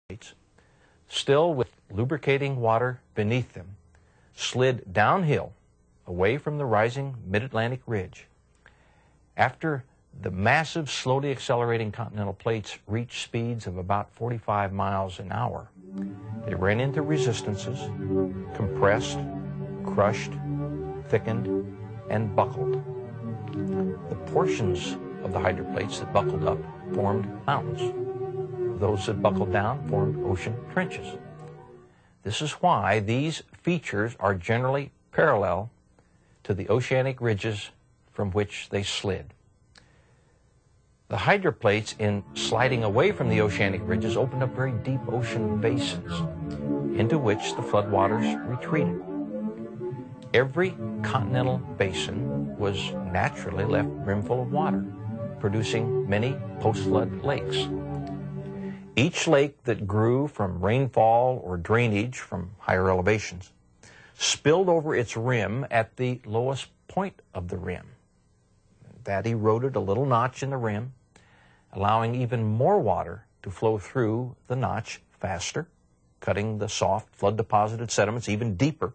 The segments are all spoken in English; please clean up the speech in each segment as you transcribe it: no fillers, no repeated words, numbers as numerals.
plates, still with lubricating water beneath them, slid downhill away from the rising mid-Atlantic ridge. After the massive, slowly accelerating continental plates reached speeds of about 45 miles an hour, they ran into resistances, compressed, crushed, thickened, and buckled. The portions of the hydroplates that buckled up formed mountains. Those that buckled down formed ocean trenches. This is why these features are generally parallel to the oceanic ridges from which they slid. The hydroplates, in sliding away from the oceanic ridges, opened up very deep ocean basins into which the floodwaters retreated. Every continental basin was naturally left brimful of water, producing many post-flood lakes. Each lake that grew from rainfall or drainage from higher elevations spilled over its rim at the lowest point of the rim. That eroded a little notch in the rim, allowing even more water to flow through the notch faster, cutting the soft flood-deposited sediments even deeper.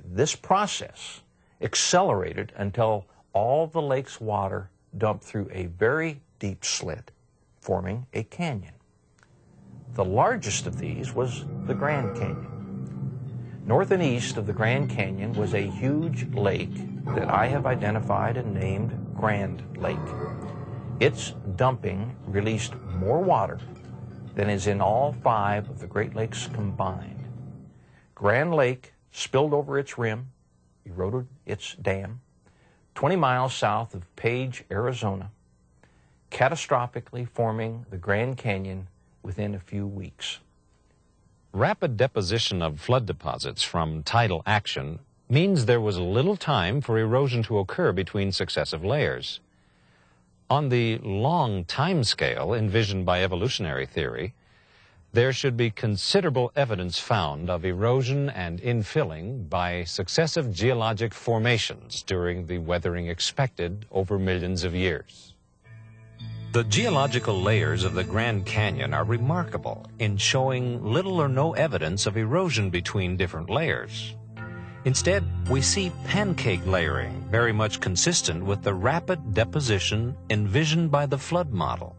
This process accelerated until all the lake's water dumped through a very deep slit, forming a canyon. The largest of these was the Grand Canyon. North and east of the Grand Canyon was a huge lake that I have identified and named Grand Lake. Its dumping released more water than is in all 5 of the Great Lakes combined. Grand Lake spilled over its rim, eroded its dam, 20 miles south of Page, Arizona, catastrophically forming the Grand Canyon within a few weeks. Rapid deposition of flood deposits from tidal action means there was little time for erosion to occur between successive layers. On the long time scale envisioned by evolutionary theory, there should be considerable evidence found of erosion and infilling by successive geologic formations during the weathering expected over millions of years. The geological layers of the Grand Canyon are remarkable in showing little or no evidence of erosion between different layers. Instead, we see pancake layering, very much consistent with the rapid deposition envisioned by the flood model.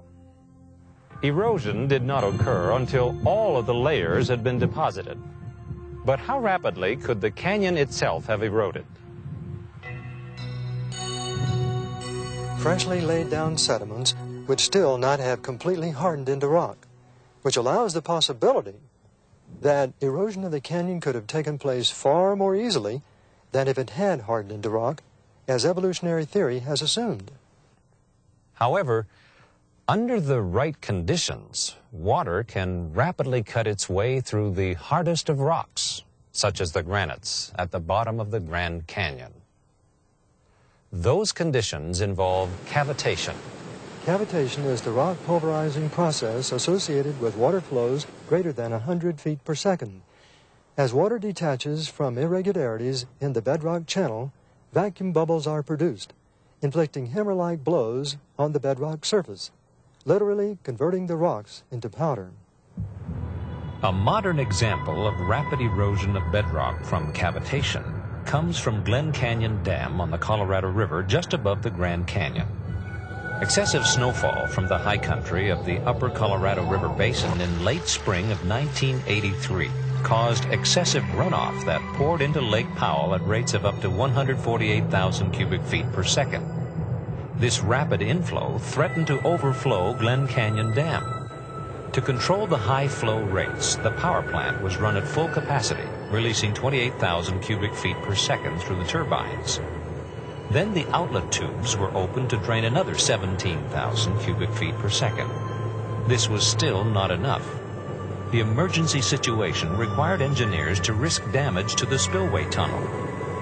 Erosion did not occur until all of the layers had been deposited. But how rapidly could the canyon itself have eroded? Freshly laid down sediments would still not have completely hardened into rock, which allows the possibility that erosion of the canyon could have taken place far more easily than if it had hardened into rock, as evolutionary theory has assumed. However, under the right conditions, water can rapidly cut its way through the hardest of rocks, such as the granites at the bottom of the Grand Canyon. Those conditions involve cavitation. Cavitation is the rock pulverizing process associated with water flows greater than 100 feet per second. As water detaches from irregularities in the bedrock channel, vacuum bubbles are produced, inflicting hammer-like blows on the bedrock surface, literally converting the rocks into powder. A modern example of rapid erosion of bedrock from cavitation comes from Glen Canyon Dam on the Colorado River just above the Grand Canyon. Excessive snowfall from the high country of the upper Colorado River Basin in late spring of 1983 caused excessive runoff that poured into Lake Powell at rates of up to 148,000 cubic feet per second. This rapid inflow threatened to overflow Glen Canyon Dam. To control the high flow rates, the power plant was run at full capacity, releasing 28,000 cubic feet per second through the turbines. Then the outlet tubes were opened to drain another 17,000 cubic feet per second. This was still not enough. The emergency situation required engineers to risk damage to the spillway tunnel.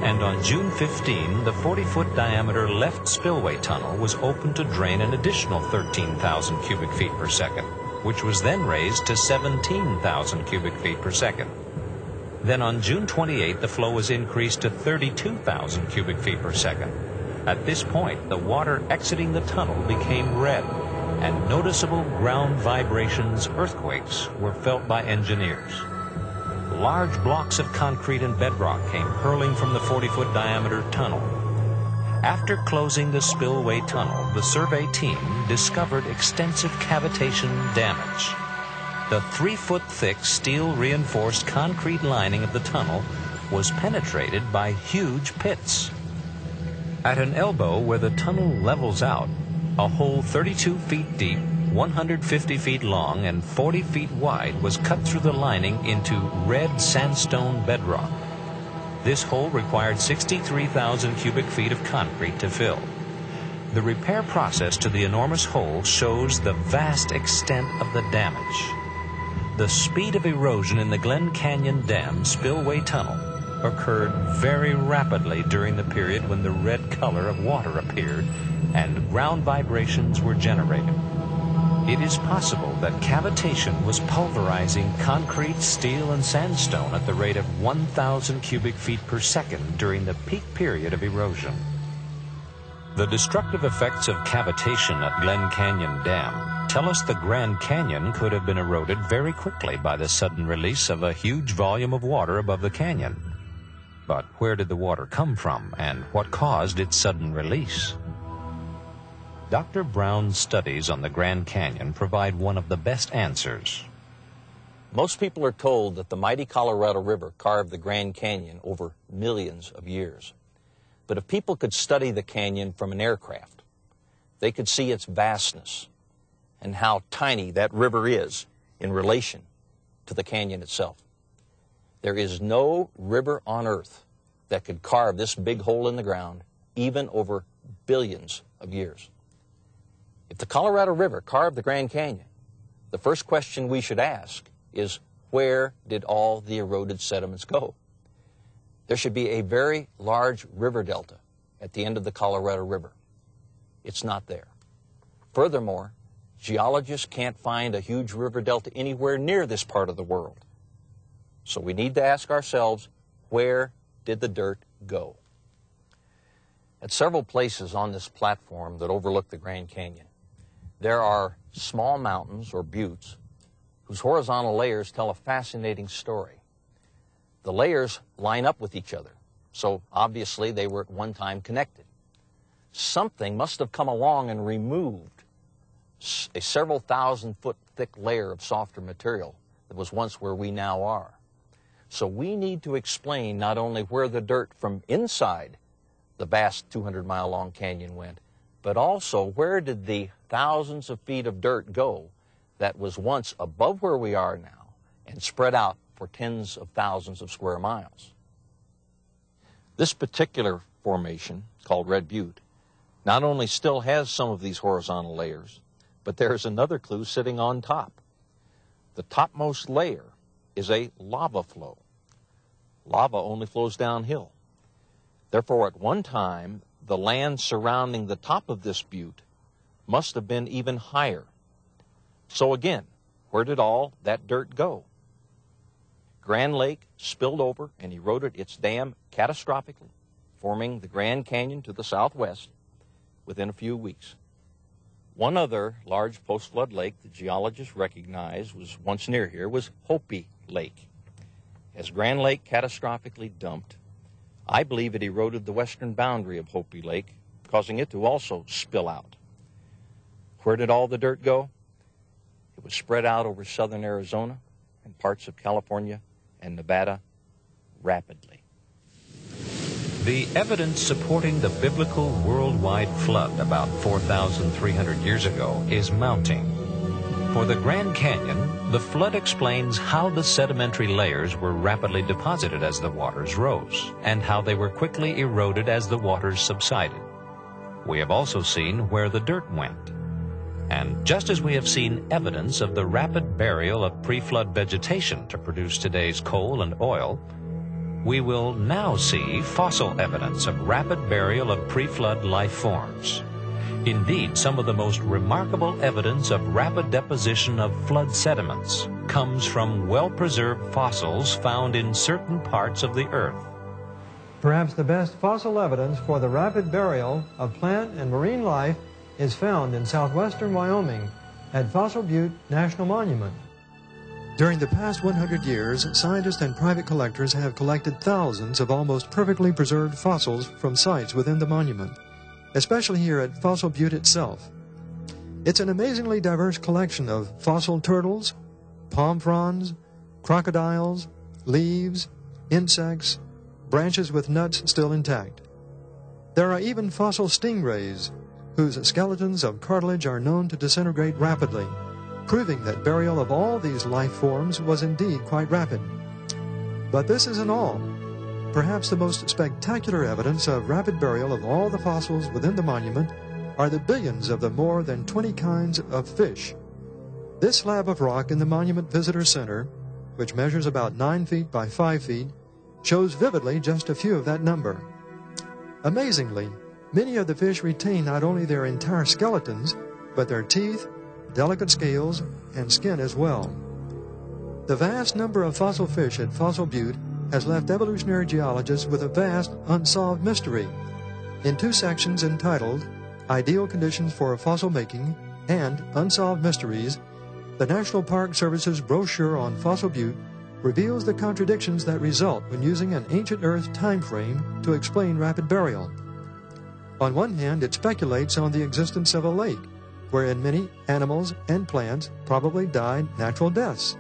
And on June 15, the 40-foot diameter left spillway tunnel was opened to drain an additional 13,000 cubic feet per second, which was then raised to 17,000 cubic feet per second. Then on June 28, the flow was increased to 32,000 cubic feet per second. At this point, the water exiting the tunnel became red. and noticeable ground vibrations, earthquakes, were felt by engineers. Large blocks of concrete and bedrock came hurling from the 40-foot diameter tunnel. After closing the spillway tunnel, the survey team discovered extensive cavitation damage. The 3-foot-thick steel-reinforced concrete lining of the tunnel was penetrated by huge pits. At an elbow where the tunnel levels out, a hole 32 feet deep, 150 feet long, and 40 feet wide was cut through the lining into red sandstone bedrock. This hole required 63,000 cubic feet of concrete to fill. The repair process to the enormous hole shows the vast extent of the damage. The speed of erosion in the Glen Canyon Dam spillway tunnel occurred very rapidly during the period when the red color of water appeared and ground vibrations were generated. It is possible that cavitation was pulverizing concrete, steel, and sandstone at the rate of 1,000 cubic feet per second during the peak period of erosion. The destructive effects of cavitation at Glen Canyon Dam tell us the Grand Canyon could have been eroded very quickly by the sudden release of a huge volume of water above the canyon. But where did the water come from, and what caused its sudden release? Dr. Brown's studies on the Grand Canyon provide one of the best answers. Most people are told that the mighty Colorado River carved the Grand Canyon over millions of years. But if people could study the canyon from an aircraft, they could see its vastness and how tiny that river is in relation to the canyon itself. There is no river on earth that could carve this big hole in the ground, even over billions of years. If the Colorado River carved the Grand Canyon, the first question we should ask is, where did all the eroded sediments go? There should be a very large river delta at the end of the Colorado River. It's not there. Furthermore, geologists can't find a huge river delta anywhere near this part of the world. So we need to ask ourselves, where did the dirt go? At several places on this platform that overlook the Grand Canyon, there are small mountains or buttes whose horizontal layers tell a fascinating story. The layers line up with each other, so obviously they were at one time connected. Something must have come along and removed a several thousand foot thick layer of softer material that was once where we now are. So we need to explain not only where the dirt from inside the vast 200-mile-long canyon went, but also where did the thousands of feet of dirt go that was once above where we are now and spread out for tens of thousands of square miles. This particular formation, called Red Butte, not only still has some of these horizontal layers, but there is another clue sitting on top. The topmost layer is a lava flow. Lava only flows downhill. Therefore, at one time, the land surrounding the top of this butte must have been even higher. So again, where did all that dirt go? Grand Lake spilled over and eroded its dam catastrophically, forming the Grand Canyon to the southwest within a few weeks. One other large post-flood lake that geologists recognize was once near here was Hopi Lake. As Grand Lake catastrophically dumped, I believe it eroded the western boundary of Hopi Lake, causing it to also spill out. Where did all the dirt go? It was spread out over southern Arizona and parts of California and Nevada rapidly. The evidence supporting the biblical worldwide flood about 4,300 years ago is mounting. For the Grand Canyon, the flood explains how the sedimentary layers were rapidly deposited as the waters rose, and how they were quickly eroded as the waters subsided. We have also seen where the dirt went. And just as we have seen evidence of the rapid burial of pre-flood vegetation to produce today's coal and oil, we will now see fossil evidence of rapid burial of pre-flood life forms. Indeed, some of the most remarkable evidence of rapid deposition of flood sediments comes from well-preserved fossils found in certain parts of the earth. Perhaps the best fossil evidence for the rapid burial of plant and marine life is found in southwestern Wyoming at Fossil Butte National Monument. During the past 100 years, scientists and private collectors have collected thousands of almost perfectly preserved fossils from sites within the monument, especially here at Fossil Butte itself. It's an amazingly diverse collection of fossil turtles, palm fronds, crocodiles, leaves, insects, branches with nuts still intact. There are even fossil stingrays, whose skeletons of cartilage are known to disintegrate rapidly, proving that burial of all these life forms was indeed quite rapid. But this isn't all. Perhaps the most spectacular evidence of rapid burial of all the fossils within the monument are the billions of the more than 20 kinds of fish. This slab of rock in the Monument Visitor Center, which measures about 9 feet by 5 feet, shows vividly just a few of that number. Amazingly, many of the fish retain not only their entire skeletons, but their teeth, delicate scales, and skin as well. The vast number of fossil fish at Fossil Butte has left evolutionary geologists with a vast unsolved mystery. In 2 sections entitled Ideal Conditions for Fossil Making and Unsolved Mysteries, the National Park Service's brochure on Fossil Butte reveals the contradictions that result when using an ancient Earth time frame to explain rapid burial. On one hand, it speculates on the existence of a lake, wherein many animals and plants probably died natural deaths.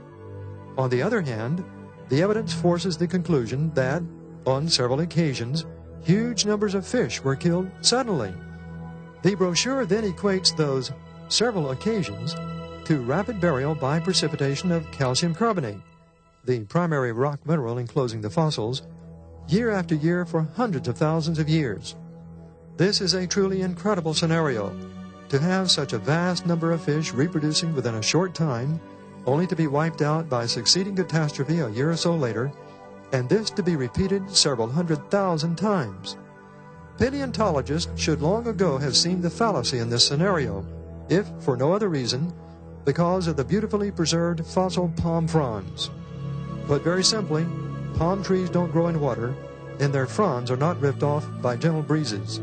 On the other hand, the evidence forces the conclusion that, on several occasions, huge numbers of fish were killed suddenly. The brochure then equates those several occasions to rapid burial by precipitation of calcium carbonate, the primary rock mineral enclosing the fossils, year after year for hundreds of thousands of years. This is a truly incredible scenario, to have such a vast number of fish reproducing within a short time, only to be wiped out by a succeeding catastrophe a year or so later, and this to be repeated several 100,000 times. Paleontologists should long ago have seen the fallacy in this scenario, if for no other reason, because of the beautifully preserved fossil palm fronds. Put very simply, palm trees don't grow in water, and their fronds are not ripped off by gentle breezes.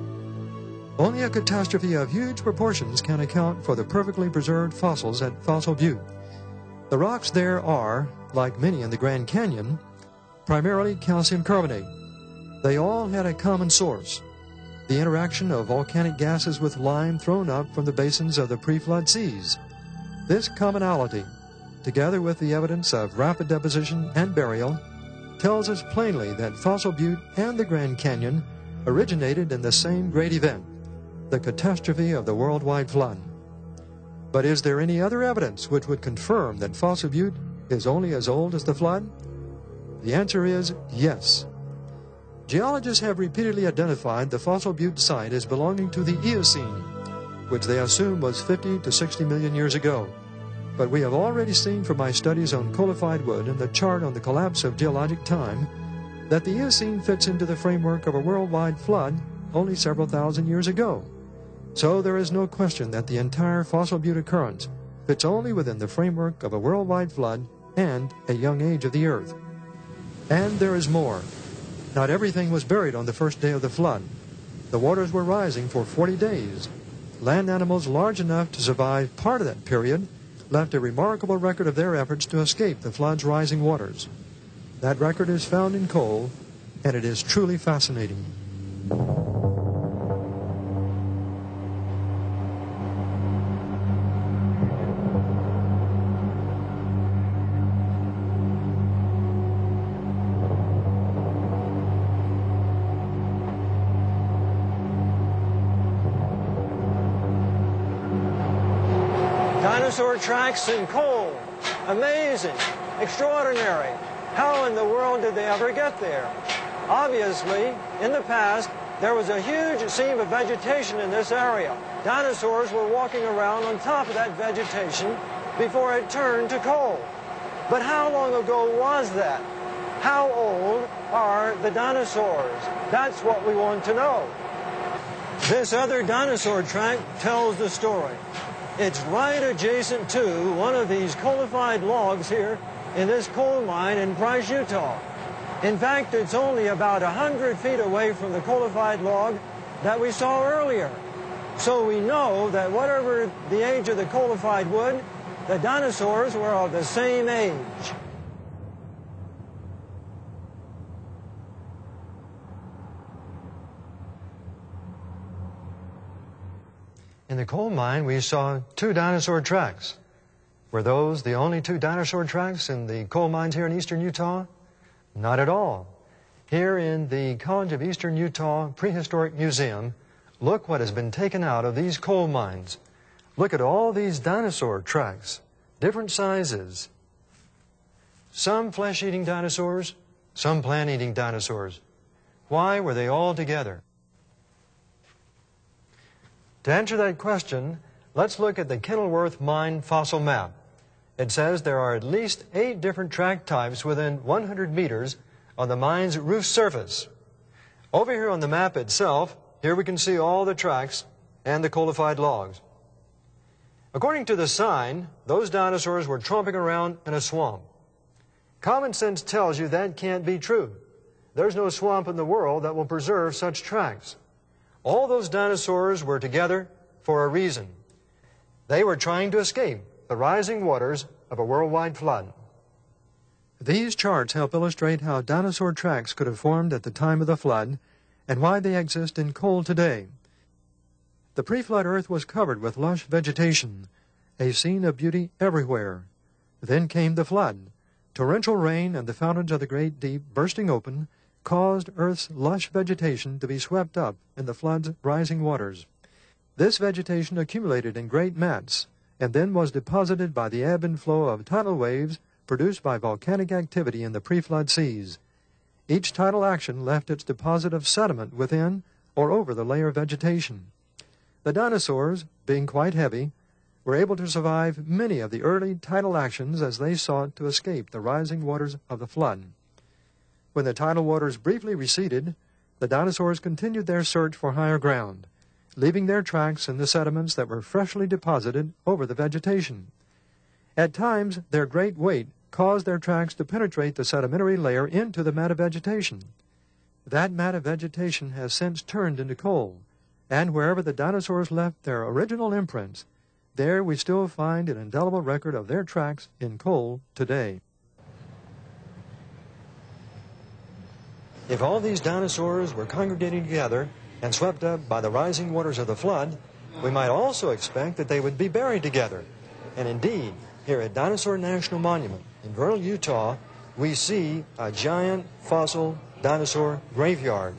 Only a catastrophe of huge proportions can account for the perfectly preserved fossils at Fossil Butte. The rocks there are, like many in the Grand Canyon, primarily calcium carbonate. They all had a common source: the interaction of volcanic gases with lime thrown up from the basins of the pre-flood seas. This commonality, together with the evidence of rapid deposition and burial, tells us plainly that Fossil Butte and the Grand Canyon originated in the same great event, the catastrophe of the worldwide flood. But is there any other evidence which would confirm that Fossil Butte is only as old as the flood? The answer is yes. Geologists have repeatedly identified the Fossil Butte site as belonging to the Eocene, which they assume was 50 to 60 million years ago. But we have already seen from my studies on coalified wood and the chart on the collapse of geologic time that the Eocene fits into the framework of a worldwide flood only several thousand years ago. So there is no question that the entire Fossil Butte occurrence fits only within the framework of a worldwide flood and a young age of the Earth. And there is more. Not everything was buried on the first day of the flood. The waters were rising for 40 days. Land animals large enough to survive part of that period left a remarkable record of their efforts to escape the flood's rising waters. That record is found in coal, and it is truly fascinating. Dinosaur tracks in coal. Amazing. Extraordinary. How in the world did they ever get there? Obviously, in the past, there was a huge seam of vegetation in this area. Dinosaurs were walking around on top of that vegetation before it turned to coal. But how long ago was that? How old are the dinosaurs? That's what we want to know. This other dinosaur track tells the story. It's right adjacent to one of these coalified logs here in this coal mine in Price, Utah. In fact, it's only about 100 feet away from the coalified log that we saw earlier. So we know that whatever the age of the coalified wood, the dinosaurs were of the same age. In the coal mine, we saw 2 dinosaur tracks. Were those the only 2 dinosaur tracks in the coal mines here in eastern Utah? Not at all. Here in the College of Eastern Utah Prehistoric Museum, look what has been taken out of these coal mines. Look at all these dinosaur tracks, different sizes. Some flesh-eating dinosaurs, some plant-eating dinosaurs. Why were they all together? To answer that question, let's look at the Kenilworth Mine fossil map. It says there are at least 8 different track types within 100 meters on the mine's roof surface. Over here on the map itself, here we can see all the tracks and the coalified logs. According to the sign, those dinosaurs were tromping around in a swamp. Common sense tells you that can't be true. There's no swamp in the world that will preserve such tracks. All those dinosaurs were together for a reason. They were trying to escape the rising waters of a worldwide flood. These charts help illustrate how dinosaur tracks could have formed at the time of the flood and why they exist in coal today. The pre-flood earth was covered with lush vegetation, a scene of beauty everywhere. Then came the flood. Torrential rain and the fountains of the great deep bursting open caused Earth's lush vegetation to be swept up in the flood's rising waters. This vegetation accumulated in great mats and then was deposited by the ebb and flow of tidal waves produced by volcanic activity in the pre-flood seas. Each tidal action left its deposit of sediment within or over the layer of vegetation. The dinosaurs, being quite heavy, were able to survive many of the early tidal actions as they sought to escape the rising waters of the flood. When the tidal waters briefly receded, the dinosaurs continued their search for higher ground, leaving their tracks in the sediments that were freshly deposited over the vegetation. At times, their great weight caused their tracks to penetrate the sedimentary layer into the mat of vegetation. That mat of vegetation has since turned into coal, and wherever the dinosaurs left their original imprints, there we still find an indelible record of their tracks in coal today. If all these dinosaurs were congregating together and swept up by the rising waters of the flood, we might also expect that they would be buried together. And indeed, here at Dinosaur National Monument in Vernal, Utah, we see a giant fossil dinosaur graveyard.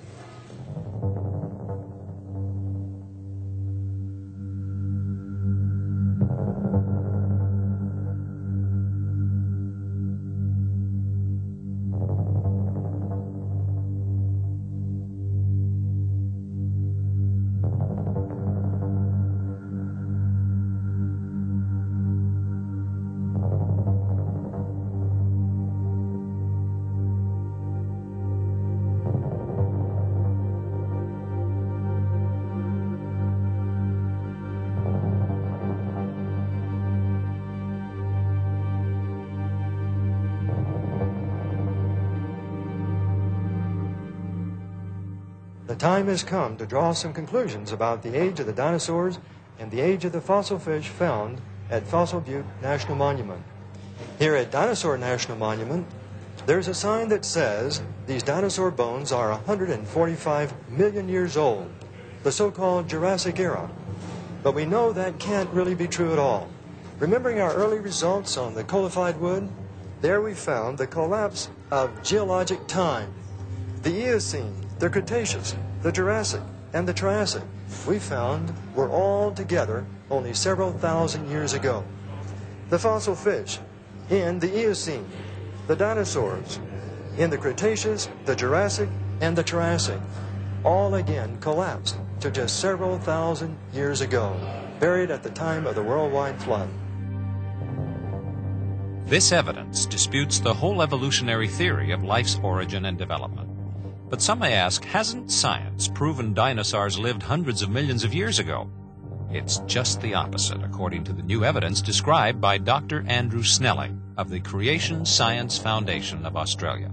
The time has come to draw some conclusions about the age of the dinosaurs and the age of the fossil fish found at Fossil Butte National Monument. Here at Dinosaur National Monument, there's a sign that says these dinosaur bones are 145 million years old, the so-called Jurassic era. But we know that can't really be true at all. Remembering our early results on the coalified wood, there we found the collapse of geologic time. The Eocene, the Cretaceous, the Jurassic, and the Triassic, we found were all together only several thousand years ago. The fossil fish in the Eocene, the dinosaurs in the Cretaceous, the Jurassic, and the Triassic, all again collapsed to just several thousand years ago, buried at the time of the worldwide flood. This evidence disputes the whole evolutionary theory of life's origin and development. But some may ask, hasn't science proven dinosaurs lived hundreds of millions of years ago? It's just the opposite, according to the new evidence described by Dr. Andrew Snelling of the Creation Science Foundation of Australia.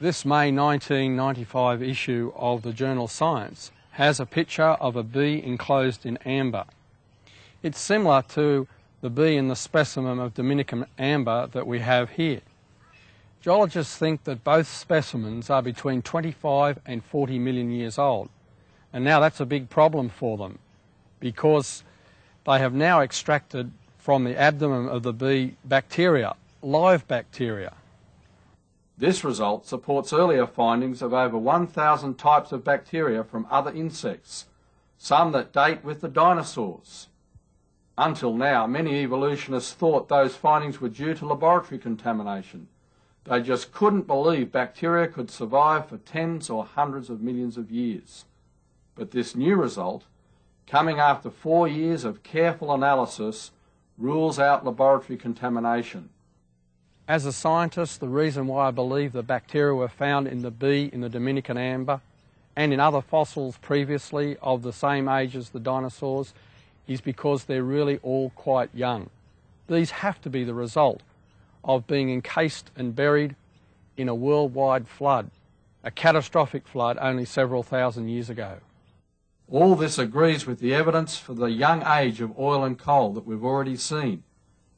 This May 1995 issue of the journal Science has a picture of a bee enclosed in amber. It's similar to the bee in the specimen of Dominican amber that we have here. Geologists think that both specimens are between 25 and 40 million years old. And now that's a big problem for them because they have now extracted from the abdomen of the bee bacteria, live bacteria. This result supports earlier findings of over 1,000 types of bacteria from other insects, some that date with the dinosaurs. Until now, many evolutionists thought those findings were due to laboratory contamination. They just couldn't believe bacteria could survive for tens or hundreds of millions of years. But this new result, coming after 4 years of careful analysis, rules out laboratory contamination. As a scientist, the reason why I believe the bacteria were found in the bee in the Dominican amber and in other fossils previously of the same age as the dinosaurs is because they're really all quite young. These have to be the result of being encased and buried in a worldwide flood, a catastrophic flood only several thousand years ago. All this agrees with the evidence for the young age of oil and coal that we've already seen,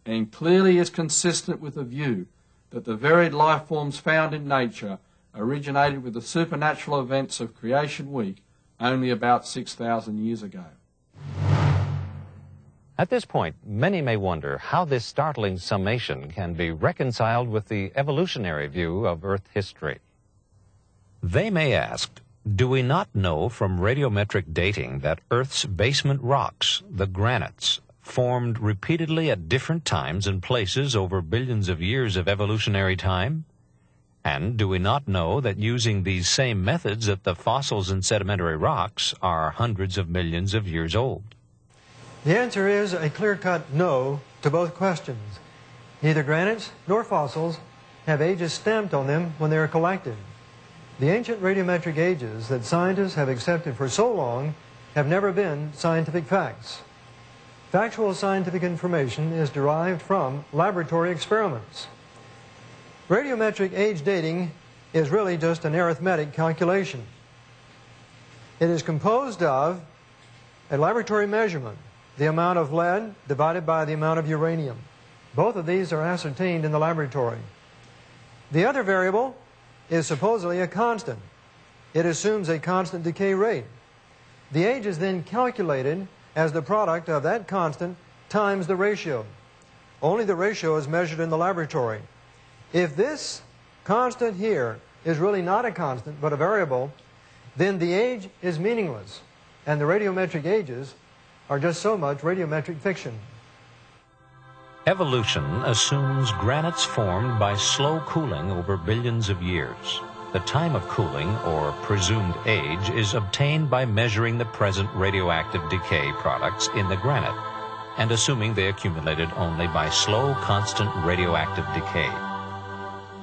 and clearly is consistent with the view that the varied life forms found in nature originated with the supernatural events of Creation Week only about 6,000 years ago. At this point, many may wonder how this startling summation can be reconciled with the evolutionary view of Earth history. They may ask, do we not know from radiometric dating that Earth's basement rocks, the granites, formed repeatedly at different times and places over billions of years of evolutionary time? And do we not know that using these same methods that the fossils and sedimentary rocks are hundreds of millions of years old? The answer is a clear-cut no to both questions. Neither granites nor fossils have ages stamped on them when they are collected. The ancient radiometric ages that scientists have accepted for so long have never been scientific facts. Factual scientific information is derived from laboratory experiments. Radiometric age dating is really just an arithmetic calculation. It is composed of a laboratory measurement, the amount of lead divided by the amount of uranium. Both of these are ascertained in the laboratory. The other variable is supposedly a constant. It assumes a constant decay rate. The age is then calculated as the product of that constant times the ratio. Only the ratio is measured in the laboratory. If this constant here is really not a constant but a variable, then the age is meaningless, and the radiometric ages are just so much radiometric fiction. Evolution assumes granites formed by slow cooling over billions of years. The time of cooling, or presumed age, is obtained by measuring the present radioactive decay products in the granite, and assuming they accumulated only by slow, constant radioactive decay.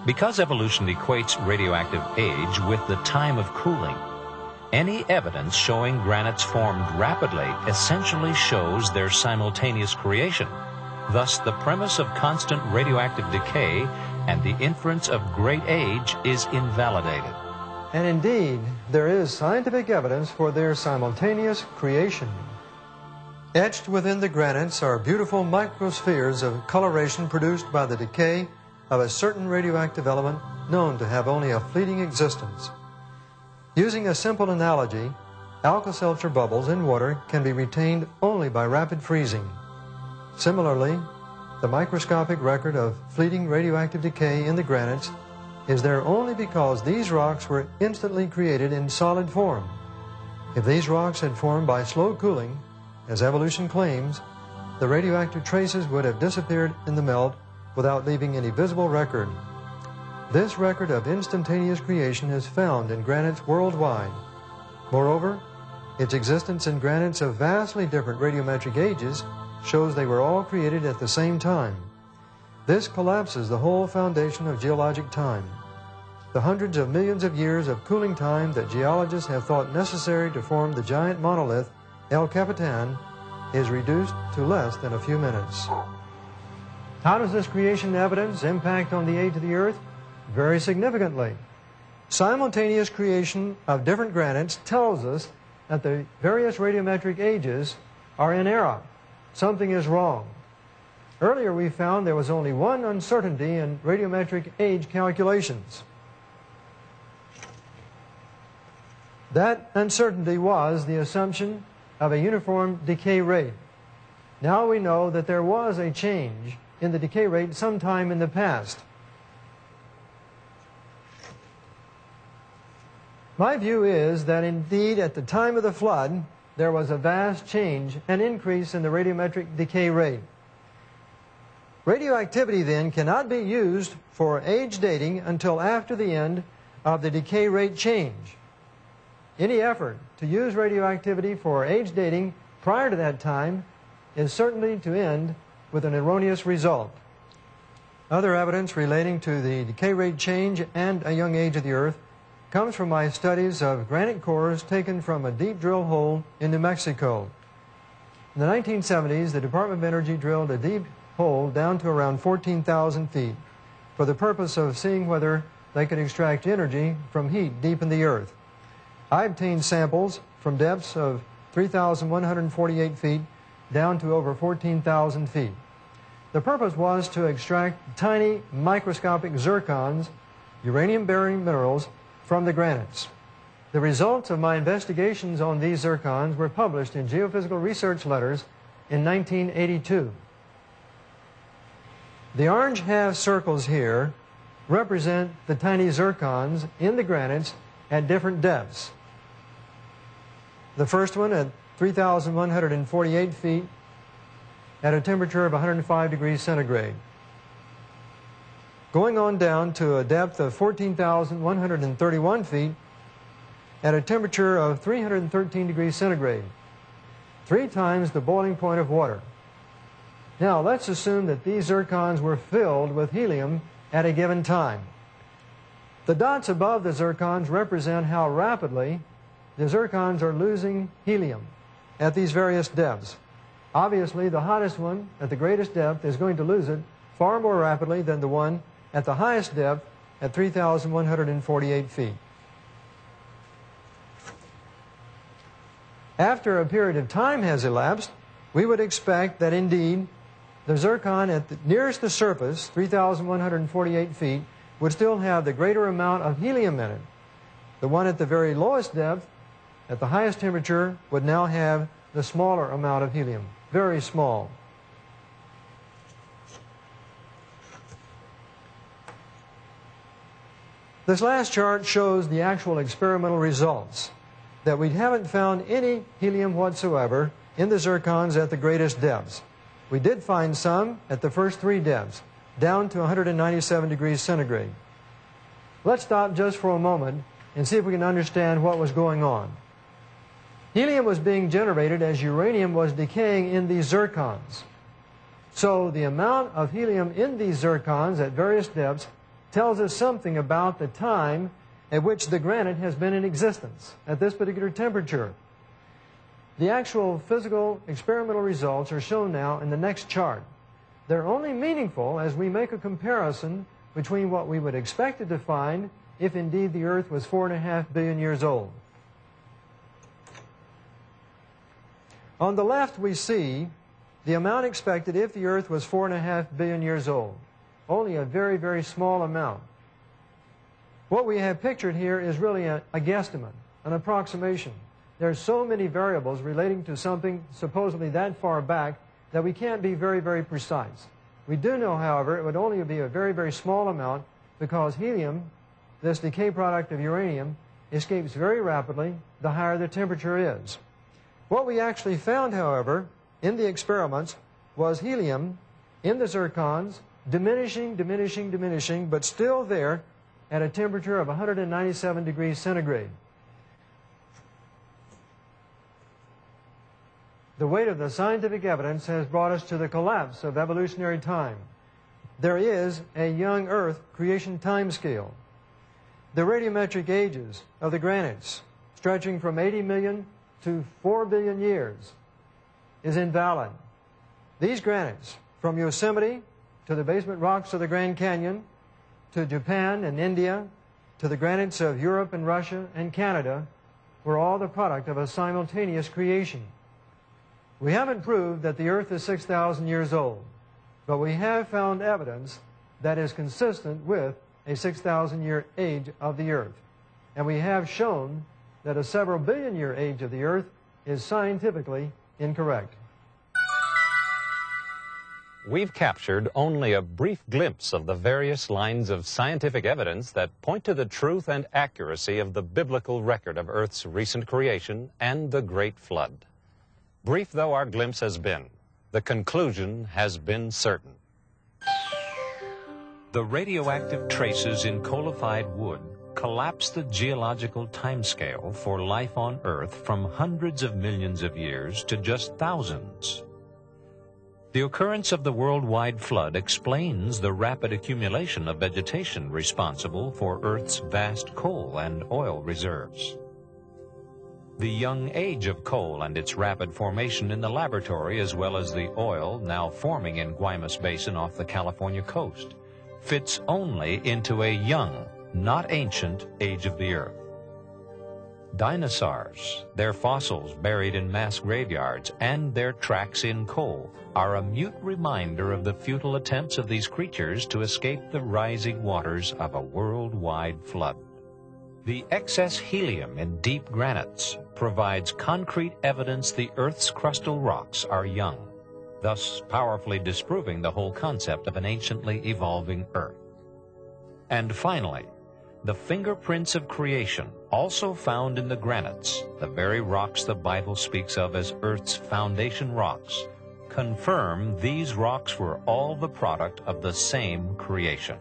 Because evolution equates radioactive age with the time of cooling, any evidence showing granites formed rapidly essentially shows their simultaneous creation. Thus, the premise of constant radioactive decay and the inference of great age is invalidated. And indeed, there is scientific evidence for their simultaneous creation. Etched within the granites are beautiful microspheres of coloration produced by the decay of a certain radioactive element known to have only a fleeting existence. Using a simple analogy, Alka-Seltzer bubbles in water can be retained only by rapid freezing. Similarly, the microscopic record of fleeting radioactive decay in the granites is there only because these rocks were instantly created in solid form. If these rocks had formed by slow cooling, as evolution claims, the radioactive traces would have disappeared in the melt without leaving any visible record. This record of instantaneous creation is found in granites worldwide. Moreover, its existence in granites of vastly different radiometric ages shows they were all created at the same time. This collapses the whole foundation of geologic time. The hundreds of millions of years of cooling time that geologists have thought necessary to form the giant monolith El Capitan is reduced to less than a few minutes. How does this creation evidence impact on the age of the Earth? Very significantly. Simultaneous creation of different granites tells us that the various radiometric ages are in error. Something is wrong. Earlier we found there was only one uncertainty in radiometric age calculations. That uncertainty was the assumption of a uniform decay rate. Now we know that there was a change in the decay rate sometime in the past. My view is that indeed at the time of the flood there was a vast change, an increase in the radiometric decay rate. Radioactivity then cannot be used for age dating until after the end of the decay rate change. Any effort to use radioactivity for age dating prior to that time is certainly to end with an erroneous result. Other evidence relating to the decay rate change and a young age of the Earth comes from my studies of granite cores taken from a deep drill hole in New Mexico. In the 1970s, the Department of Energy drilled a deep hole down to around 14,000 feet for the purpose of seeing whether they could extract energy from heat deep in the Earth. I obtained samples from depths of 3,148 feet down to over 14,000 feet. The purpose was to extract tiny microscopic zircons, uranium-bearing minerals, from the granites. The results of my investigations on these zircons were published in Geophysical Research Letters in 1982. The orange half circles here represent the tiny zircons in the granites at different depths. The first one at 3,148 feet at a temperature of 105 degrees centigrade. Going on down to a depth of 14,131 feet at a temperature of 313 degrees centigrade, 3 times the boiling point of water. Now let's assume that these zircons were filled with helium at a given time. The dots above the zircons represent how rapidly the zircons are losing helium at these various depths. Obviously, the hottest one at the greatest depth is going to lose it far more rapidly than the one at the highest depth at 3,148 feet. After a period of time has elapsed, we would expect that indeed the zircon at nearest the surface, 3,148 feet, would still have the greater amount of helium in it. The one at the very lowest depth, at the highest temperature, would now have the smaller amount of helium, very small. This last chart shows the actual experimental results, that we haven't found any helium whatsoever in the zircons at the greatest depths. We did find some at the first 3 depths, down to 197 degrees centigrade. Let's stop just for a moment and see if we can understand what was going on. Helium was being generated as uranium was decaying in these zircons. So the amount of helium in these zircons at various depths tells us something about the time at which the granite has been in existence at this particular temperature. The actual physical experimental results are shown now in the next chart. They're only meaningful as we make a comparison between what we would expect to find if indeed the Earth was 4.5 billion years old. On the left we see the amount expected if the Earth was 4.5 billion years old. Only a very, very small amount. What we have pictured here is really a guesstimate, an approximation. There are so many variables relating to something supposedly that far back that we can't be very, very precise. We do know, however, it would only be a very, very small amount because helium, this decay product of uranium, escapes very rapidly the higher the temperature is. What we actually found, however, in the experiments was helium in the zircons diminishing, diminishing, diminishing, but still there at a temperature of 197 degrees centigrade. The weight of the scientific evidence has brought us to the collapse of evolutionary time. There is a young Earth creation time scale. The radiometric ages of the granites, stretching from 80 million to 4 billion years, is invalid. These granites, from Yosemite to the basement rocks of the Grand Canyon, to Japan and India, to the granites of Europe and Russia and Canada, were all the product of a simultaneous creation. We haven't proved that the Earth is 6,000 years old, but we have found evidence that is consistent with a 6,000-year age of the Earth. And we have shown that a several billion-year age of the Earth is scientifically incorrect. We've captured only a brief glimpse of the various lines of scientific evidence that point to the truth and accuracy of the biblical record of Earth's recent creation and the Great Flood. Brief though our glimpse has been, the conclusion has been certain. The radioactive traces in coalified wood collapse the geological timescale for life on Earth from hundreds of millions of years to just thousands. The occurrence of the worldwide flood explains the rapid accumulation of vegetation responsible for Earth's vast coal and oil reserves. The young age of coal and its rapid formation in the laboratory, as well as the oil now forming in Guaymas Basin off the California coast, fits only into a young, not ancient, age of the Earth. Dinosaurs, their fossils buried in mass graveyards, and their tracks in coal are a mute reminder of the futile attempts of these creatures to escape the rising waters of a worldwide flood. The excess helium in deep granites provides concrete evidence the Earth's crustal rocks are young, thus powerfully disproving the whole concept of an anciently evolving Earth. And finally, the fingerprints of creation, also found in the granites, the very rocks the Bible speaks of as Earth's foundation rocks, confirm these rocks were all the product of the same creation.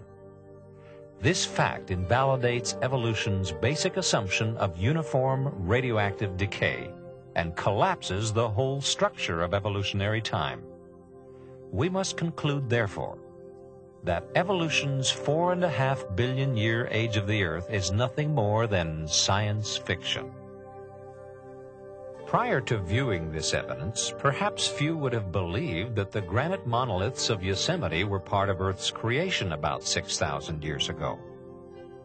This fact invalidates evolution's basic assumption of uniform radioactive decay and collapses the whole structure of evolutionary time. We must conclude, therefore, that evolution's 4.5 billion year age of the Earth is nothing more than science fiction. Prior to viewing this evidence, perhaps few would have believed that the granite monoliths of Yosemite were part of Earth's creation about 6,000 years ago.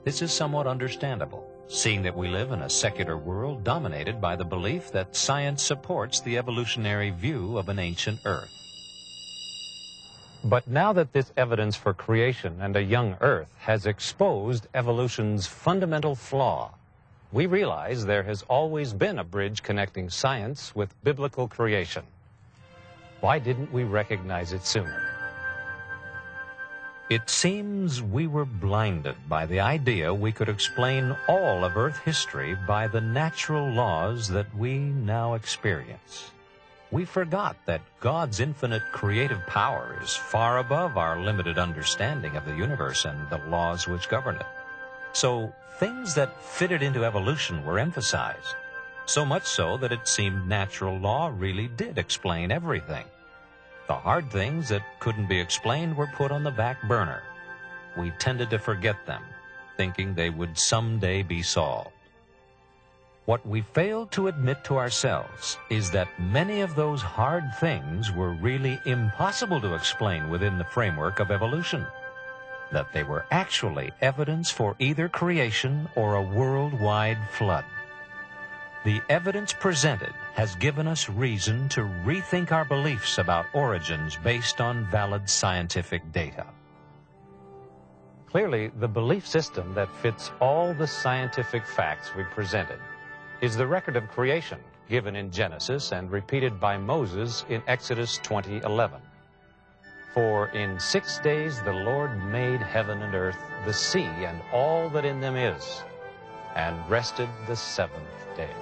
This is somewhat understandable, seeing that we live in a secular world dominated by the belief that science supports the evolutionary view of an ancient Earth. But now that this evidence for creation and a young Earth has exposed evolution's fundamental flaw, we realize there has always been a bridge connecting science with biblical creation. Why didn't we recognize it sooner? It seems we were blinded by the idea we could explain all of Earth history by the natural laws that we now experience. We forgot that God's infinite creative power is far above our limited understanding of the universe and the laws which govern it. So things that fitted into evolution were emphasized, so much so that it seemed natural law really did explain everything. The hard things that couldn't be explained were put on the back burner. We tended to forget them, thinking they would someday be solved. What we failed to admit to ourselves is that many of those hard things were really impossible to explain within the framework of evolution, that they were actually evidence for either creation or a worldwide flood. The evidence presented has given us reason to rethink our beliefs about origins based on valid scientific data. Clearly, the belief system that fits all the scientific facts we presented is the record of creation given in Genesis and repeated by Moses in Exodus 20:11. For in 6 days the Lord made heaven and earth, the sea, and all that in them is, and rested the seventh day.